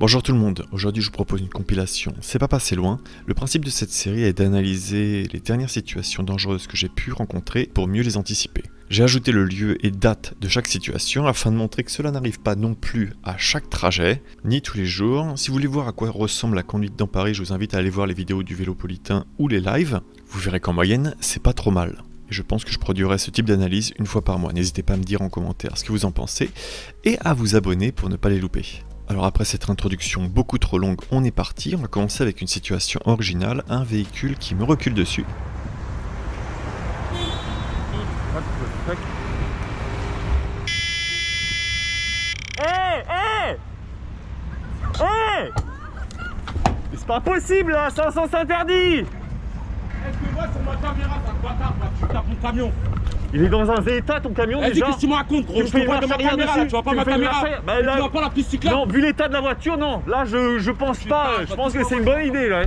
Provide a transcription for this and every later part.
Bonjour tout le monde, aujourd'hui je vous propose une compilation C'est pas passé loin. Le principe de cette série est d'analyser les dernières situations dangereuses que j'ai pu rencontrer pour mieux les anticiper. J'ai ajouté le lieu et date de chaque situation afin de montrer que cela n'arrive pas non plus à chaque trajet, ni tous les jours. Si vous voulez voir à quoi ressemble la conduite dans Paris, je vous invite à aller voir les vidéos du Vélopolitain ou les lives. Vous verrez qu'en moyenne, c'est pas trop mal. Et je pense que je produirai ce type d'analyse une fois par mois. N'hésitez pas à me dire en commentaire ce que vous en pensez et à vous abonner pour ne pas les louper. Alors après cette introduction beaucoup trop longue, on est parti. On va commencer avec une situation originale, un véhicule qui me recule dessus. C'est pas possible là, c'est un sens interdit. Est-ce que moi sur ma caméra, ça te bâtard, tu tapes mon camion? Il est dans un état ton camion Dis déjà. qu'est-ce que tu me racontes gros? Je te vois de ma caméra là, tu vois pas ma caméra? Tu vois pas la piste cyclable? Non, vu l'état de la voiture, non. Là je pense pas, je pense que c'est une bonne idée là.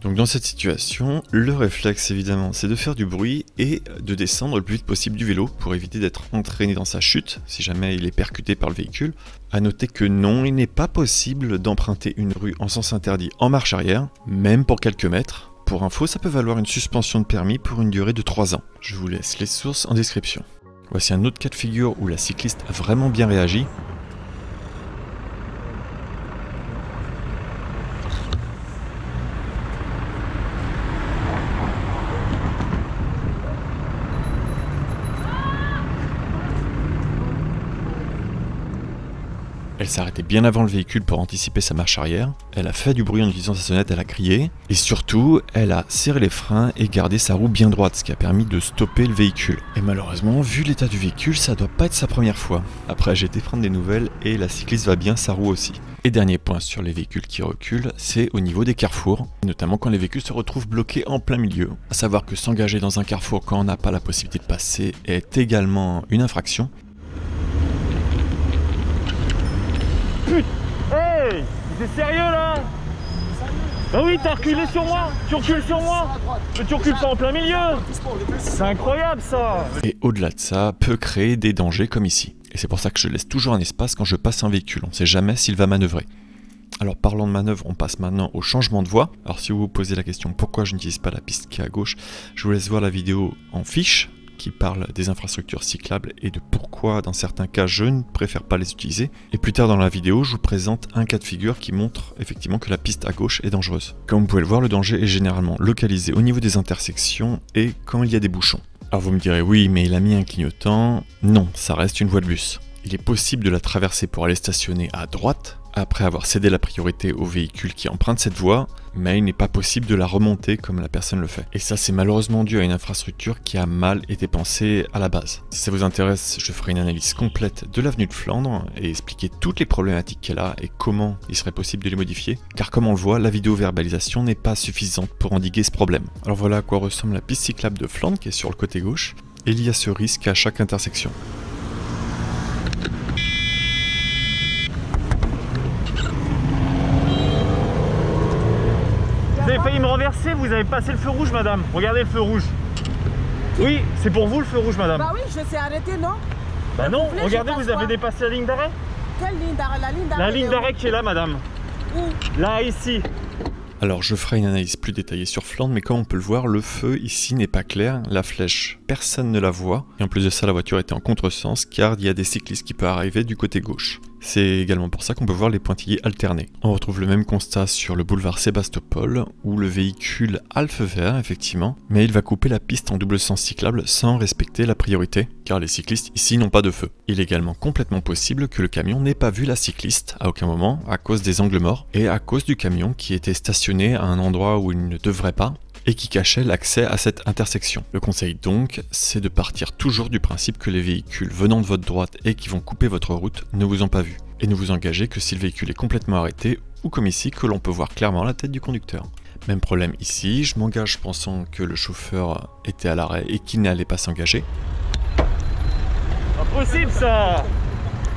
Donc dans cette situation, le réflexe évidemment c'est de faire du bruit et de descendre le plus vite possible du vélo pour éviter d'être entraîné dans sa chute si jamais il est percuté par le véhicule. A noter que non, il n'est pas possible d'emprunter une rue en sens interdit en marche arrière, même pour quelques mètres. Pour info, ça peut valoir une suspension de permis pour une durée de 3 ans. Je vous laisse les sources en description. Voici un autre cas de figure où la cycliste a vraiment bien réagi. Elle s'est arrêtée bien avant le véhicule pour anticiper sa marche arrière, elle a fait du bruit en utilisant sa sonnette, elle a crié, et surtout, elle a serré les freins et gardé sa roue bien droite, ce qui a permis de stopper le véhicule. Et malheureusement, vu l'état du véhicule, ça doit pas être sa première fois. Après, j'ai été prendre des nouvelles et la cycliste va bien, sa roue aussi. Et dernier point sur les véhicules qui reculent, c'est au niveau des carrefours, notamment quand les véhicules se retrouvent bloqués en plein milieu. À savoir que s'engager dans un carrefour quand on n'a pas la possibilité de passer est également une infraction. Hey, t'es sérieux là? Ah oui, t'as reculé sur moi. Tu recules sur moi. Mais tu recules pas en plein milieu. C'est incroyable ça. Et au-delà de ça, peut créer des dangers comme ici. Et c'est pour ça que je laisse toujours un espace quand je passe un véhicule. On ne sait jamais s'il va manœuvrer. Alors parlant de manœuvre, on passe maintenant au changement de voie. Alors si vous vous posez la question pourquoi je n'utilise pas la piste qui est à gauche, je vous laisse voir la vidéo en fiche qui parle des infrastructures cyclables et de pourquoi dans certains cas je ne préfère pas les utiliser. Et plus tard dans la vidéo, je vous présente un cas de figure qui montre effectivement que la piste à gauche est dangereuse. Comme vous pouvez le voir, le danger est généralement localisé au niveau des intersections et quand il y a des bouchons. Alors vous me direz oui, mais il a mis un clignotant. Non, ça reste une voie de bus. Il est possible de la traverser pour aller stationner à droite, après avoir cédé la priorité aux véhicules qui empruntent cette voie, mais il n'est pas possible de la remonter comme la personne le fait. Et ça c'est malheureusement dû à une infrastructure qui a mal été pensée à la base. Si ça vous intéresse, je ferai une analyse complète de l'avenue de Flandre et expliquer toutes les problématiques qu'elle a et comment il serait possible de les modifier, car comme on le voit, la vidéo verbalisation n'est pas suffisante pour endiguer ce problème. Alors voilà à quoi ressemble la piste cyclable de Flandre qui est sur le côté gauche, et il y a ce risque à chaque intersection. Vous avez failli me renverser, vous avez passé le feu rouge madame. Regardez le feu rouge. Oui, c'est pour vous le feu rouge madame. Bah oui, je sais arrêter, non? Bah non, plaît, regardez, je passe vous avez quoi? dépassé la ligne d'arrêt. Quelle ligne d'arrêt? La ligne d'arrêt. La ligne d'arrêt qui est là madame. Où? Là, ici. Alors je ferai une analyse plus détaillée sur Flandre, mais comme on peut le voir, le feu ici n'est pas clair, la flèche, personne ne la voit, et en plus de ça la voiture était en contresens car il y a des cyclistes qui peuvent arriver du côté gauche. C'est également pour ça qu'on peut voir les pointillés alternés. On retrouve le même constat sur le boulevard Sébastopol, où le véhicule a le feu vert effectivement, mais il va couper la piste en double sens cyclable sans respecter la priorité, car les cyclistes ici n'ont pas de feu. Il est également complètement possible que le camion n'ait pas vu la cycliste à aucun moment, à cause des angles morts, et à cause du camion qui était stationné à un endroit où il ne devrait pas, et qui cachait l'accès à cette intersection. Le conseil donc, c'est de partir toujours du principe que les véhicules venant de votre droite et qui vont couper votre route ne vous ont pas vu, et ne vous engagez que si le véhicule est complètement arrêté, ou comme ici que l'on peut voir clairement la tête du conducteur. Même problème ici, je m'engage pensant que le chauffeur était à l'arrêt et qu'il n'allait pas s'engager. Impossible ça.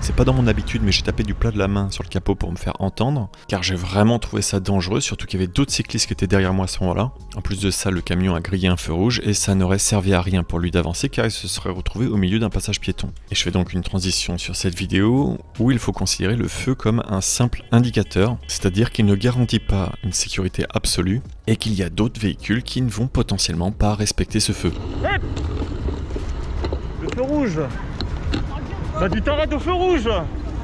C'est pas dans mon habitude, mais j'ai tapé du plat de la main sur le capot pour me faire entendre, car j'ai vraiment trouvé ça dangereux, surtout qu'il y avait d'autres cyclistes qui étaient derrière moi à ce moment-là. En plus de ça, le camion a grillé un feu rouge et ça n'aurait servi à rien pour lui d'avancer car il se serait retrouvé au milieu d'un passage piéton. Et je fais donc une transition sur cette vidéo où il faut considérer le feu comme un simple indicateur, c'est-à-dire qu'il ne garantit pas une sécurité absolue et qu'il y a d'autres véhicules qui ne vont potentiellement pas respecter ce feu. Hey, le feu rouge. Bah tu t'arrêtes au feu rouge.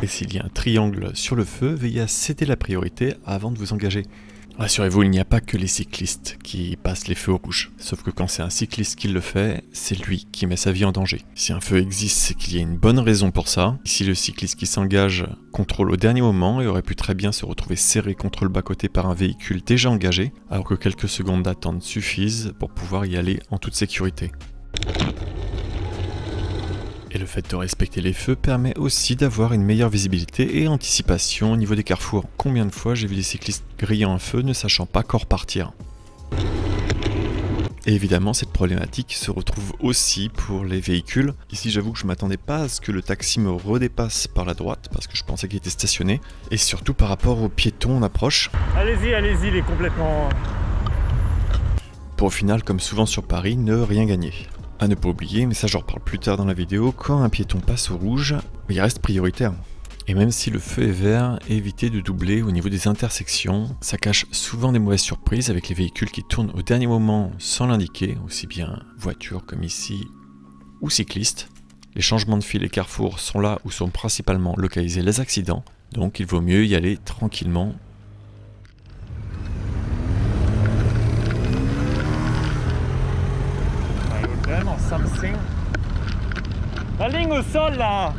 Et s'il y a un triangle sur le feu, veillez à céder la priorité avant de vous engager. Rassurez-vous, il n'y a pas que les cyclistes qui passent les feux rouges. Sauf que quand c'est un cycliste qui le fait, c'est lui qui met sa vie en danger. Si un feu existe, c'est qu'il y a une bonne raison pour ça. Si le cycliste qui s'engage contrôle au dernier moment et aurait pu très bien se retrouver serré contre le bas-côté par un véhicule déjà engagé, alors que quelques secondes d'attente suffisent pour pouvoir y aller en toute sécurité. Et le fait de respecter les feux permet aussi d'avoir une meilleure visibilité et anticipation au niveau des carrefours. Combien de fois j'ai vu des cyclistes grillant un feu ne sachant pas quand repartir. Et évidemment, cette problématique se retrouve aussi pour les véhicules. Ici, j'avoue que je m'attendais pas à ce que le taxi me redépasse par la droite parce que je pensais qu'il était stationné. Et surtout par rapport aux piétons en approche. Allez-y, allez-y, il est complètement... Pour au final, comme souvent sur Paris, ne rien gagner. À ne pas oublier, mais ça j'en reparle plus tard dans la vidéo, quand un piéton passe au rouge, il reste prioritaire. Et même si le feu est vert, évitez de doubler au niveau des intersections, ça cache souvent des mauvaises surprises avec les véhicules qui tournent au dernier moment sans l'indiquer, aussi bien voitures comme ici, ou cyclistes. Les changements de fil et carrefours sont là où sont principalement localisés les accidents, donc il vaut mieux y aller tranquillement. Vraiment, Samsung. La ligne au sol là.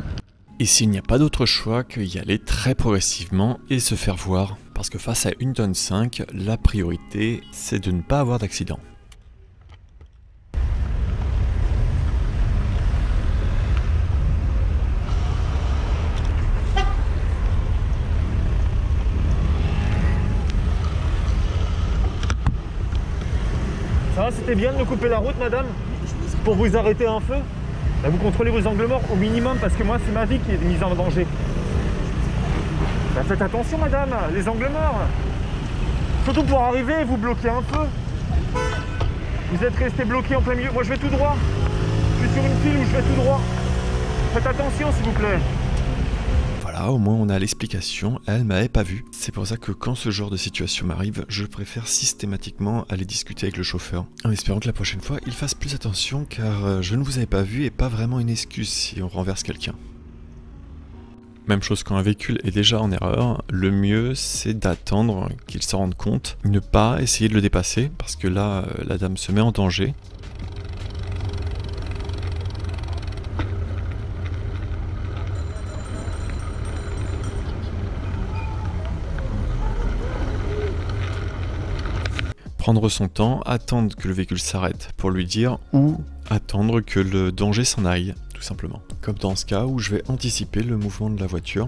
Et s'il n'y a pas d'autre choix qu'y aller très progressivement et se faire voir, parce que face à 1,5 tonne, la priorité c'est de ne pas avoir d'accident. Ça va, c'était bien de nous couper la route, madame? Pour vous arrêter un feu? Bah, vous contrôlez vos angles morts au minimum parce que moi c'est ma vie qui est mise en danger. Bah, faites attention madame, les angles morts. Surtout pour arriver et vous bloquer un peu. Vous êtes resté bloqué en plein milieu. Moi je vais tout droit. Je suis sur une file où je vais tout droit. Faites attention s'il vous plaît. Voilà, au moins on a l'explication, elle m'avait pas vu. C'est pour ça que quand ce genre de situation m'arrive, je préfère systématiquement aller discuter avec le chauffeur. En espérant que la prochaine fois, il fasse plus attention car je ne vous avais pas vu et pas vraiment une excuse si on renverse quelqu'un. Même chose quand un véhicule est déjà en erreur, le mieux c'est d'attendre qu'il s'en rende compte, ne pas essayer de le dépasser parce que là, la dame se met en danger. Prendre son temps, attendre que le véhicule s'arrête pour lui dire ou attendre que le danger s'en aille, tout simplement. Comme dans ce cas où je vais anticiper le mouvement de la voiture.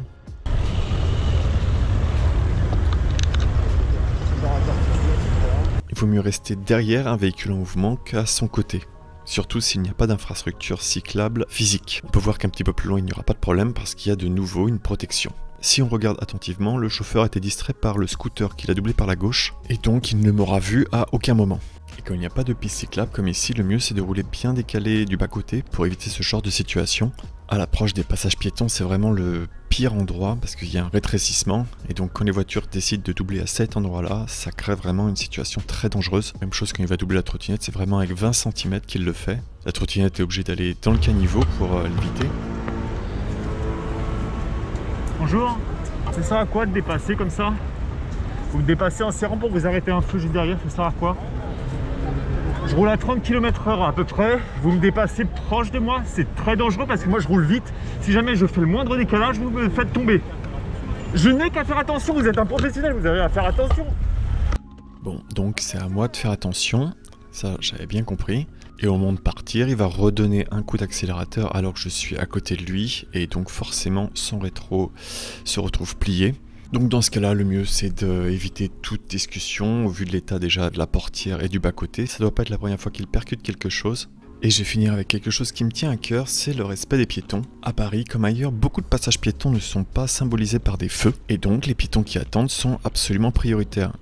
Il vaut mieux rester derrière un véhicule en mouvement qu'à son côté. Surtout s'il n'y a pas d'infrastructure cyclable physique. On peut voir qu'un petit peu plus loin il n'y aura pas de problème parce qu'il y a de nouveau une protection. Si on regarde attentivement, le chauffeur était distrait par le scooter qu'il a doublé par la gauche, et donc il ne m'aura vu à aucun moment. Et quand il n'y a pas de piste cyclable comme ici, le mieux c'est de rouler bien décalé du bas-côté pour éviter ce genre de situation. À l'approche des passages piétons, c'est vraiment le pire endroit parce qu'il y a un rétrécissement, et donc quand les voitures décident de doubler à cet endroit-là, ça crée vraiment une situation très dangereuse. Même chose quand il va doubler la trottinette, c'est vraiment avec 20 cm qu'il le fait. La trottinette est obligée d'aller dans le caniveau pour l'éviter. Bonjour, ça sert à quoi de dépasser comme ça? Vous me dépassez en serrant pour vous arrêter un feu juste derrière, ça sert à quoi? Je roule à 30 km/h à peu près, vous me dépassez proche de moi, c'est très dangereux parce que moi je roule vite. Si jamais je fais le moindre décalage, vous me faites tomber. Je n'ai qu'à faire attention, vous êtes un professionnel, vous avez à faire attention. Bon, donc c'est à moi de faire attention, ça j'avais bien compris. Et au moment de partir, il va redonner un coup d'accélérateur alors que je suis à côté de lui, et donc forcément son rétro se retrouve plié. Donc dans ce cas-là, le mieux c'est d'éviter toute discussion, au vu de l'état déjà de la portière et du bas-côté. Ça doit pas être la première fois qu'il percute quelque chose. Et je vais finir avec quelque chose qui me tient à cœur, c'est le respect des piétons. À Paris, comme ailleurs, beaucoup de passages piétons ne sont pas symbolisés par des feux, et donc les piétons qui attendent sont absolument prioritaires.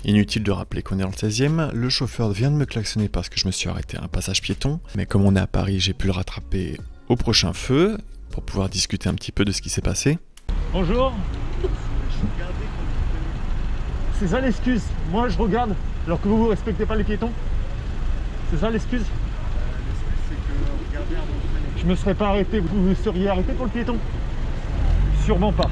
Inutile de rappeler qu'on est dans le 16e, le chauffeur vient de me klaxonner parce que je me suis arrêté à un passage piéton, mais comme on est à Paris, j'ai pu le rattraper au prochain feu pour pouvoir discuter un petit peu de ce qui s'est passé. Bonjour. C'est ça l'excuse. Moi je regarde alors que vous ne respectez pas les piétons. C'est ça l'excuse. L'excuse c'est que regardez à votre Je me serais pas arrêté, vous vous seriez arrêté pour le piéton? Sûrement pas.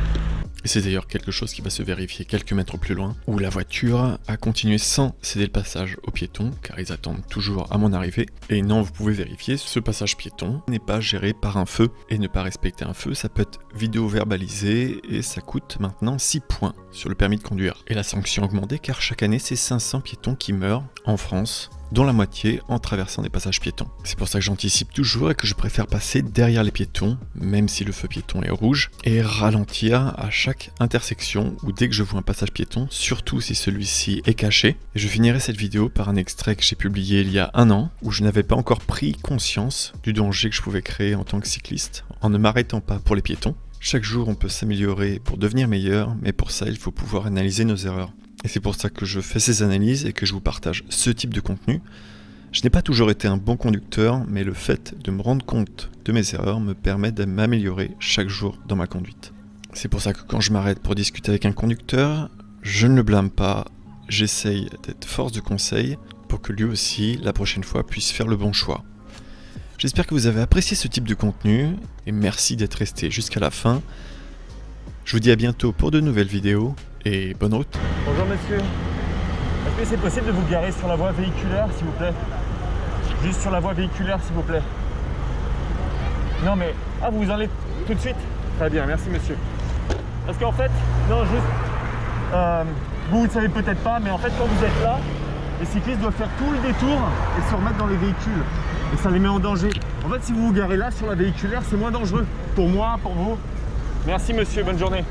Et c'est d'ailleurs quelque chose qui va se vérifier quelques mètres plus loin, où la voiture a continué sans céder le passage aux piétons, car ils attendent toujours à mon arrivée. Et non, vous pouvez vérifier, ce passage piéton n'est pas géré par un feu. Et ne pas respecter un feu, ça peut être vidéo-verbalisé, et ça coûte maintenant 6 points sur le permis de conduire. Et la sanction a augmenté, car chaque année, c'est 500 piétons qui meurent en France, dont la moitié en traversant des passages piétons. C'est pour ça que j'anticipe toujours et que je préfère passer derrière les piétons, même si le feu piéton est rouge, et ralentir à chaque intersection ou dès que je vois un passage piéton, surtout si celui-ci est caché. Et je finirai cette vidéo par un extrait que j'ai publié il y a 1 an, où je n'avais pas encore pris conscience du danger que je pouvais créer en tant que cycliste, en ne m'arrêtant pas pour les piétons. Chaque jour on peut s'améliorer pour devenir meilleur, mais pour ça il faut pouvoir analyser nos erreurs. Et c'est pour ça que je fais ces analyses et que je vous partage ce type de contenu. Je n'ai pas toujours été un bon conducteur, mais le fait de me rendre compte de mes erreurs me permet de m'améliorer chaque jour dans ma conduite. C'est pour ça que quand je m'arrête pour discuter avec un conducteur, je ne le blâme pas, j'essaye d'être force de conseil pour que lui aussi, la prochaine fois, puisse faire le bon choix. J'espère que vous avez apprécié ce type de contenu, et merci d'être resté jusqu'à la fin. Je vous dis à bientôt pour de nouvelles vidéos, et bonne route. Bonjour monsieur. Est-ce que c'est possible de vous garer sur la voie véhiculaire s'il vous plaît? Juste sur la voie véhiculaire s'il vous plaît. Non mais... Ah vous allez tout de suite? Très bien, merci monsieur. Parce qu'en fait, non juste... vous ne savez peut-être pas, mais en fait quand vous êtes là, les cyclistes doivent faire tout le détour et se remettre dans les véhicules. Et ça les met en danger. En fait si vous vous garez là sur la véhiculaire, c'est moins dangereux. Pour moi, pour vous. Merci monsieur, bonne journée.